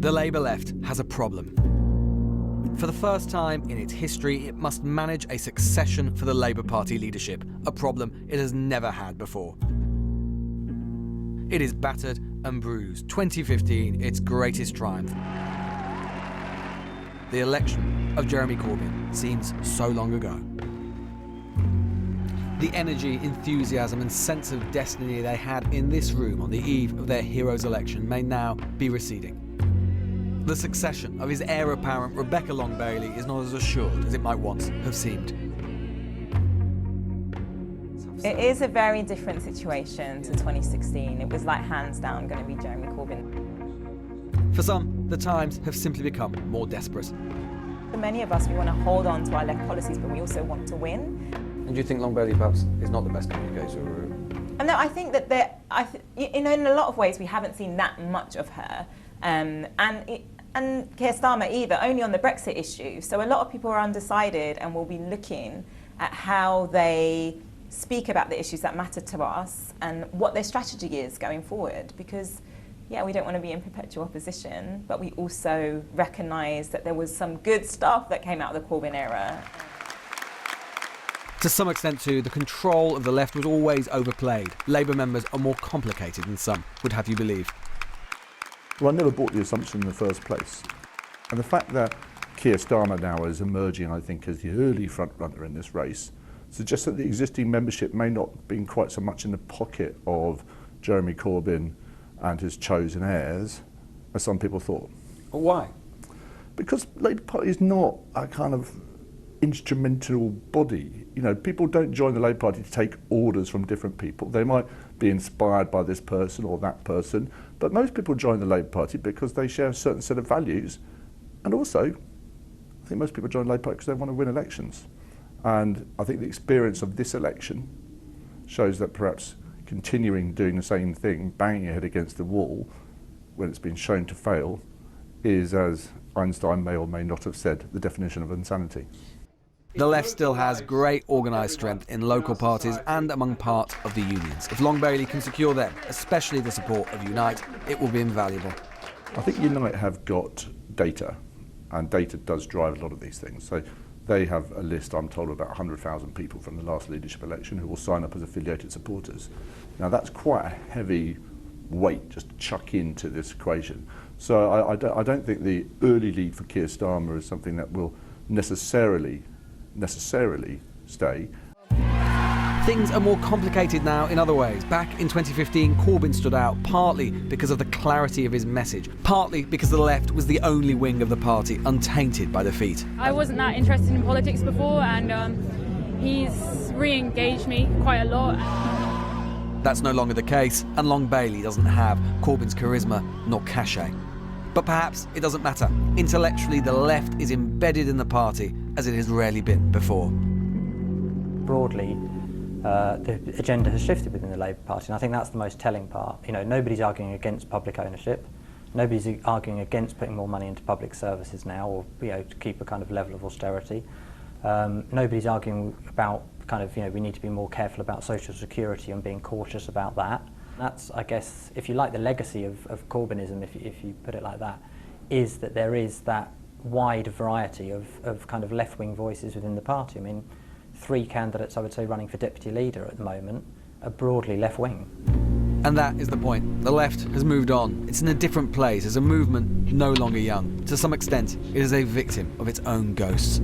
The Labour left has a problem. For the first time in its history, it must manage a succession for the Labour Party leadership, a problem it has never had before. It is battered and bruised. 2015, its greatest triumph. The election of Jeremy Corbyn seems so long ago. The energy, enthusiasm and sense of destiny they had in this room on the eve of their hero's election may now be receding. The succession of his heir apparent Rebecca Long-Bailey is not as assured as it might once have seemed. It is a very different situation to 2016. It was like hands down going to be Jeremy Corbyn. For some, the times have simply become more desperate. For many of us, we want to hold on to our left policies, but we also want to win. And do you think Long-Bailey perhaps is not the best communicator? And no, I think that in a lot of ways we haven't seen that much of her. And Keir Starmer either, only on the Brexit issue. So a lot of people are undecided and will be looking at how they speak about the issues that matter to us and what their strategy is going forward. Because, yeah, we don't want to be in perpetual opposition, but we also recognise that there was some good stuff that came out of the Corbyn era. To some extent too, the control of the left was always overplayed. Labour members are more complicated than some would have you believe. Well, I never bought the assumption in the first place. And the fact that Keir Starmer now is emerging, I think, as the early front-runner in this race, suggests that the existing membership may not have been quite so much in the pocket of Jeremy Corbyn and his chosen heirs as some people thought. Why? Because Labour Party is not a kind of instrumental body. You know, people don't join the Labour Party to take orders from different people. They might be inspired by this person or that person, but most people join the Labour Party because they share a certain set of values. And also, I think most people join the Labour Party because they want to win elections. And I think the experience of this election shows that perhaps continuing doing the same thing, banging your head against the wall when it's been shown to fail, is, as Einstein may or may not have said, the definition of insanity. The left still has great organised strength in local parties and among part of the unions. If Long-Bailey can secure them, especially the support of Unite, it will be invaluable. I think Unite have got data, and data does drive a lot of these things. So they have a list, I'm told, of about 100,000 people from the last leadership election who will sign up as affiliated supporters. Now that's quite a heavy weight just to chuck into this equation. So I don't think the early lead for Keir Starmer is something that will necessarily stay. Things are more complicated now in other ways. Back in 2015, Corbyn stood out partly because of the clarity of his message, partly because the left was the only wing of the party untainted by defeat. I wasn't that interested in politics before, and he's re-engaged me quite a lot. That's no longer the case, and Long-Bailey doesn't have Corbyn's charisma nor cachet. But perhaps it doesn't matter. Intellectually, the left is embedded in the party as it has rarely been before. Broadly, the agenda has shifted within the Labour Party, and I think that's the most telling part. You know, nobody's arguing against public ownership. Nobody's arguing against putting more money into public services now, or to keep a kind of level of austerity. Nobody's arguing about we need to be more careful about social security and being cautious about that. That's, I guess, if you like, the legacy of Corbynism, if you put it like that, is that there is that wide variety of kind of left-wing voices within the party. I mean, 3 candidates, I would say, running for deputy leader at the moment are broadly left-wing. And that is the point. The left has moved on. It's in a different place as a movement no longer young. To some extent, it is a victim of its own ghosts.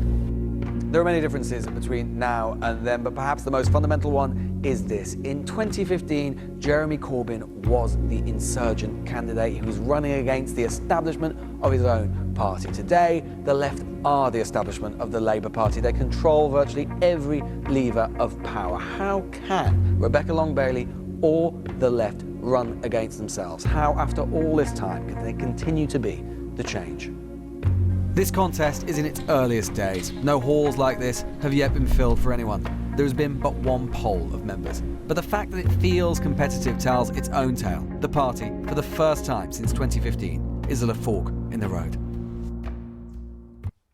There are many differences between now and then, but perhaps the most fundamental one is this. In 2015, Jeremy Corbyn was the insurgent candidate. He was running against the establishment of his own party. Today, the left are the establishment of the Labour Party. They control virtually every lever of power. How can Rebecca Long-Bailey or the left run against themselves? How, after all this time, can they continue to be the change? This contest is in its earliest days. No halls like this have yet been filled for anyone. There has been but one poll of members. But the fact that it feels competitive tells its own tale. The party, for the first time since 2015, is at a fork in the road.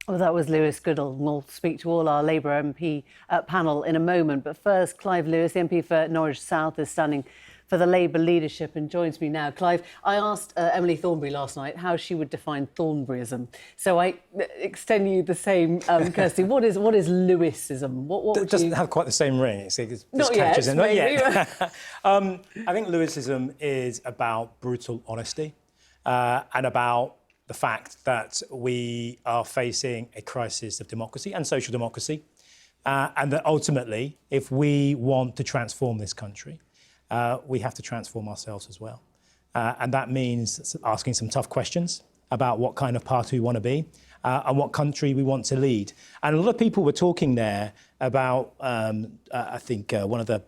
Well, that was Lewis Goodall, and we'll speak to all our Labour MP panel in a moment. But first, Clive Lewis, the MP for Norwich South, is standing for the Labour leadership and joins me now. Clive, I asked Emily Thornberry last night how she would define Thornberryism. So I extend you the same, Kirsty. What is Lewisism? What It doesn't have quite the same ring. It's not catches yet, in. Not maybe. yet. I think Lewisism is about brutal honesty and about the fact that we are facing a crisis of democracy and social democracy, and that ultimately, if we want to transform this country, we have to transform ourselves as well. And that means asking some tough questions about what kind of party we want to be and what country we want to lead. And a lot of people were talking there about, I think one of the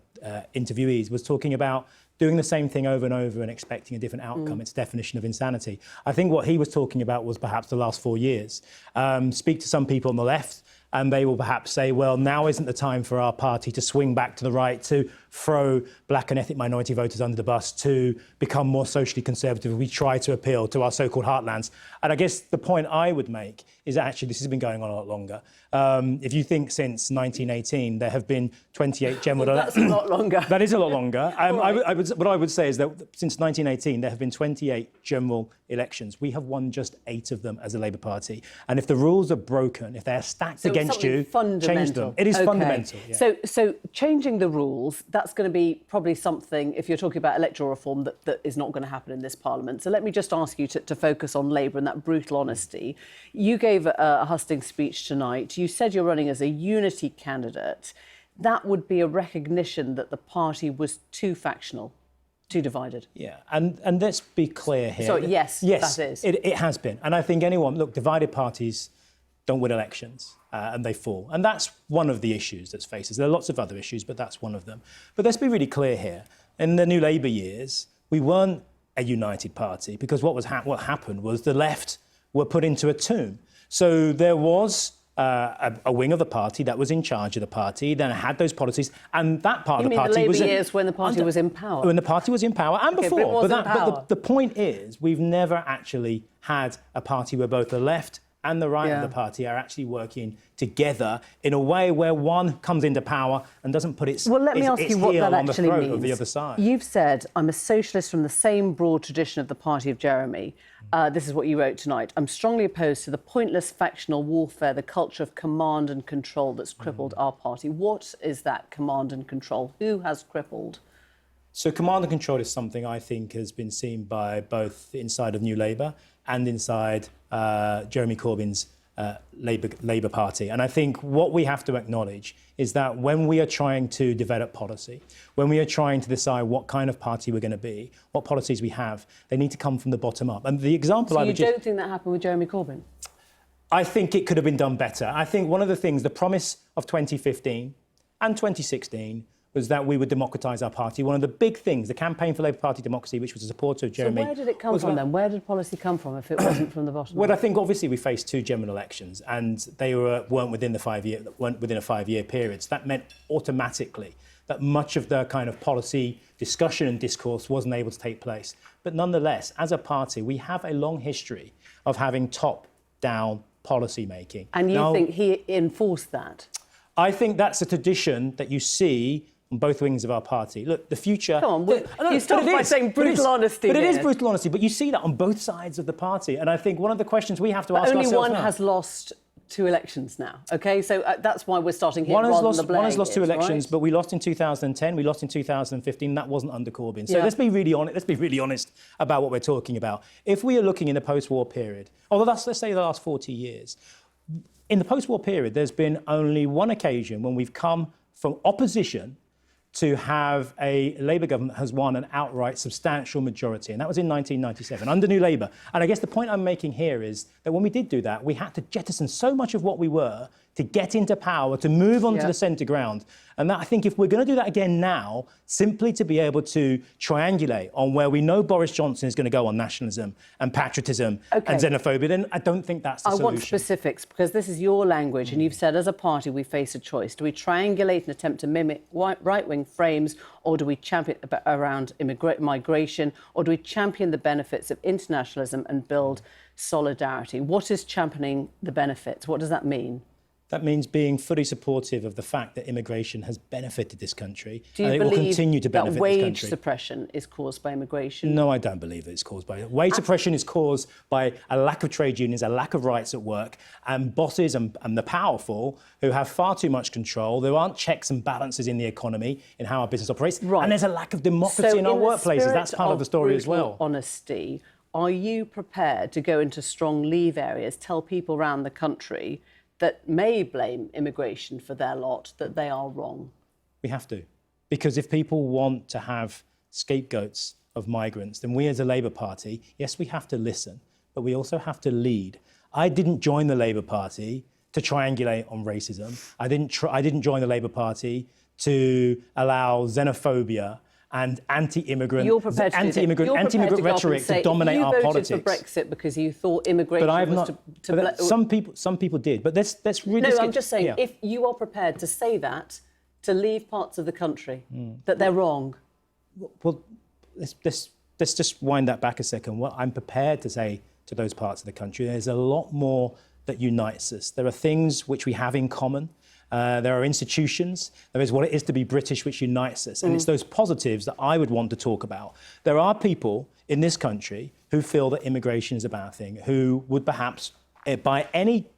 interviewees was talking about doing the same thing over and over and expecting a different outcome. It's definition of insanity. I think what he was talking about was perhaps the last 4 years. Speak to some people on the left, and they will perhaps say, well, now isn't the time for our party to swing back to the right, to throw black and ethnic minority voters under the bus, to become more socially conservative. We try to appeal to our so-called heartlands. And I guess the point I would make is that actually this has been going on a lot longer. If you think since 1918, there have been 28 general elections. That's a lot longer. That is a lot longer. What I would say is that since 1918, there have been 28 general elections. We have won just 8 of them as a Labour Party. And if the rules are broken, if they're stacked against you, change them. It is fundamental. Yeah. So changing the rules, that's going to be probably something, if you're talking about electoral reform, that is not going to happen in this Parliament. So let me just ask you to focus on Labour and that brutal honesty. You gave a hustings speech tonight. You said you're running as a unity candidate. That would be a recognition that the party was too factional, too divided. Yeah, and let's be clear here. So yes, that is. It has been. And I think divided parties don't win elections and they fall. And that's one of the issues that's faces. There are lots of other issues, but that's one of them. But let's be really clear here. In the New Labour years, we weren't a united party because what happened was the left were put into a tomb. So there was a wing of the party that was in charge of the party, then had those policies, and that part of the party was... You mean the Labour years when the party was in power? When the party was in power, and before. But it was in power. But the point is, we've never actually had a party where both the left and the right of the party are actually working together in a way where one comes into power and doesn't put its Well, let me ask you what that on the actually throat means. of the other side. You've said, I'm a socialist from the same broad tradition of the party of Jeremy. This is what you wrote tonight. I'm strongly opposed to the pointless factional warfare, the culture of command and control that's crippled our party. What is that command and control? Who has crippled? So command and control is something I think has been seen by both inside of New Labour and inside Jeremy Corbyn's Labour Party. And I think what we have to acknowledge is that when we are trying to develop policy, when we are trying to decide what kind of party we're going to be, what policies we have, they need to come from the bottom up. And the example So you don't think that happened with Jeremy Corbyn? I think it could have been done better. I think one of the things, the promise of 2015 and 2016 was that we would democratise our party. One of the big things, the campaign for Labour Party democracy, which was a supporter of Jeremy... So where did it come from then? Where did policy come from if it wasn't from the bottom? Well, I think obviously we faced 2 general elections and they weren't within a 5-year period. So that meant automatically that much of the kind of policy discussion and discourse wasn't able to take place. But nonetheless, as a party, we have a long history of having top-down policy making. And you think he enforced that? I think that's a tradition that you see on both wings of our party. Look, the future... Come on, you start by saying brutal honesty. But it is brutal honesty, but you see that on both sides of the party. And I think one of the questions we have to ask ourselves only one now, has lost 2 elections now, OK? So that's why we're starting here rather than the blame. One has lost 2 elections, right? but we lost in 2010, we lost in 2015, that wasn't under Corbyn. So let's be really honest about what we're talking about. If we are looking in the post-war period, let's say the last 40 years, in the post-war period, there's been only one occasion when we've come from opposition to have a Labour government that has won an outright substantial majority, and that was in 1997, under New Labour. And I guess the point I'm making here is that when we did do that, we had to jettison so much of what we were to get into power, to move on to the centre ground. And that, I think if we're going to do that again now, simply to be able to triangulate on where we know Boris Johnson is going to go on nationalism and patriotism and xenophobia, then I don't think that's the solution. I want specifics, because this is your language, and you've said as a party we face a choice. Do we triangulate and attempt to mimic right-wing frames, or do we champion around migration, or do we champion the benefits of internationalism and build solidarity? What is championing the benefits? What does that mean? That means being fully supportive of the fact that immigration has benefited this country, Do you and it will continue to benefit that wage this country. suppression is caused by immigration? No, I don't believe that it's caused by it. Wage suppression is caused by a lack of trade unions, a lack of rights at work, and bosses and the powerful who have far too much control. There aren't checks and balances in the economy, in how our business operates, and there's a lack of democracy in our workplaces. That's part of the story as well. Honesty. Are you prepared to go into strong leave areas, tell people around the country that may blame immigration for their lot, that they are wrong? We have to. Because if people want to have scapegoats of migrants, then we as a Labour Party, yes, we have to listen, but we also have to lead. I didn't join the Labour Party to triangulate on racism. I didn't join the Labour Party to allow xenophobia and anti-immigrant rhetoric to dominate our politics. You voted for Brexit because you thought immigration was to some people did, but let's really. No, I'm just saying, if you are prepared to say that, to leave parts of the country, that they're wrong. Well, let's just wind that back a second. What I'm prepared to say to those parts of the country, there's a lot more that unites us. There are things which we have in common. There are institutions. There is what it is to be British, which unites us. And it's those positives that I would want to talk about. There are people in this country who feel that immigration is a bad thing, who would perhaps, by any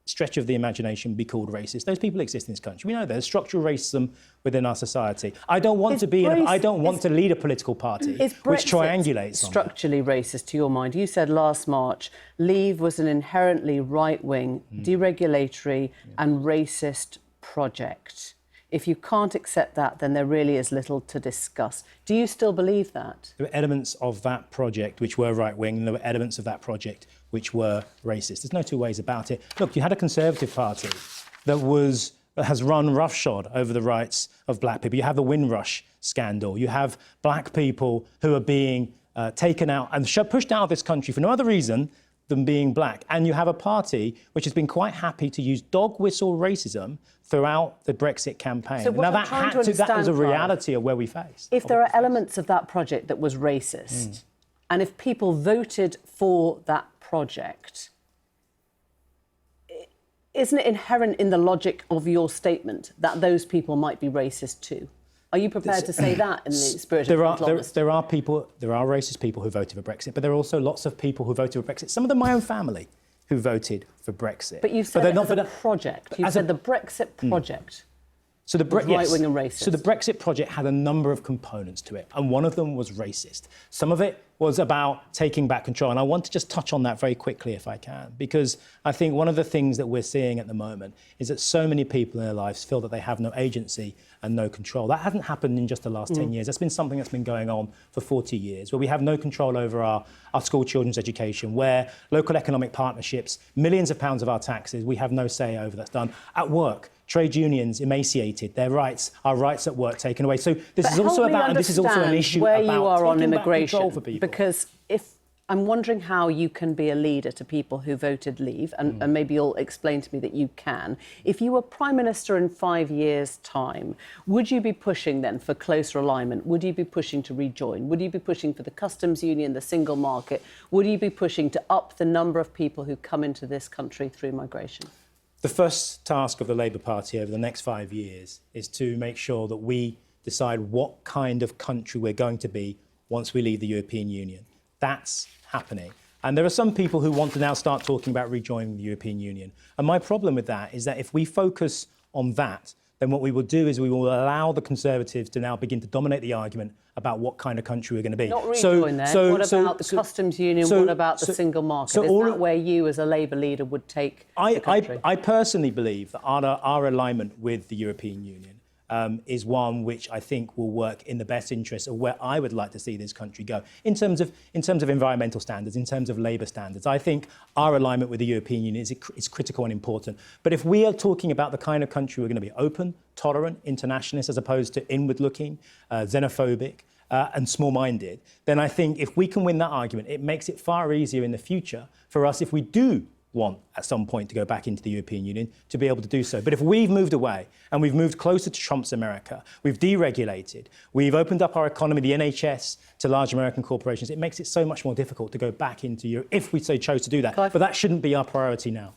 stretch of the imagination, be called racist. Those people exist in this country. We know there's structural racism within our society. I don't want to lead a political party which triangulates structurally racist to your mind. You said last March Leave was an inherently right-wing, deregulatory and racist project. If you can't accept that, then there really is little to discuss. Do you still believe that? There were elements of that project which were right-wing, and there were elements of that project which were racist. There's no two ways about it. Look, you had a Conservative Party that has run roughshod over the rights of black people. You have the Windrush scandal. You have black people who are being taken out and pushed out of this country for no other reason than being black. And you have a party which has been quite happy to use dog whistle racism throughout the Brexit campaign. So now that was a reality of where we faced. If there are elements of that project that was racist, and if people voted for that project, isn't it inherent in the logic of your statement that those people might be racist too? Are you prepared to say that in the spirit of honesty? There are racist people who voted for Brexit, but there are also lots of people who voted for Brexit. Some of them my own family who voted for Brexit. But you said it as a project. You said the Brexit project. So the right-wing and racist. So the Brexit project had a number of components to it, and one of them was racist. Some of it was about taking back control, and I want to just touch on that very quickly if I can, because I think one of the things that we're seeing at the moment is that so many people in their lives feel that they have no agency and no control. That hasn't happened in just the last 10 years. That's been something that's been going on for 40 years, where we have no control over our school children's education, where local economic partnerships, millions of pounds of our taxes, we have no say over. That's done at work. Trade unions emaciated, our rights at work taken away. So this is also about, and this is also an issue where about you are on immigration, for people. Because I'm wondering how you can be a leader to people who voted Leave, and maybe you'll explain to me that you can. If you were Prime Minister in 5 years' time, would you be pushing then for closer alignment? Would you be pushing to rejoin? Would you be pushing for the customs union, the single market? Would you be pushing to up the number of people who come into this country through migration? The first task of the Labour Party over the next 5 years is to make sure that we decide what kind of country we're going to be once we leave the European Union. That's happening. And there are some people who want to now start talking about rejoining the European Union. And my problem with that is that if we focus on that, then what we will do is we will allow the Conservatives to now begin to dominate the argument about what kind of country we're going to be. Not rejoin then. What about the customs union? What about the single market? Is that where you, as a Labour leader, would take the country? I personally believe that our alignment with the European Union is one which I think will work in the best interest of where I would like to see this country go in terms of environmental standards, in terms of labour standards. I think our alignment with the European Union is critical and important. But if we are talking about the kind of country we're going to be open, tolerant, internationalist, as opposed to inward-looking, xenophobic, and small-minded, then I think if we can win that argument, it makes it far easier in the future for us, if we do want at some point to go back into the European Union, to be able to do so. But if we've moved away and we've moved closer to Trump's America, we've deregulated, we've opened up our economy, the NHS, to large American corporations, it makes it so much more difficult to go back into Europe if we so chose to do that. Clive? But that shouldn't be our priority now.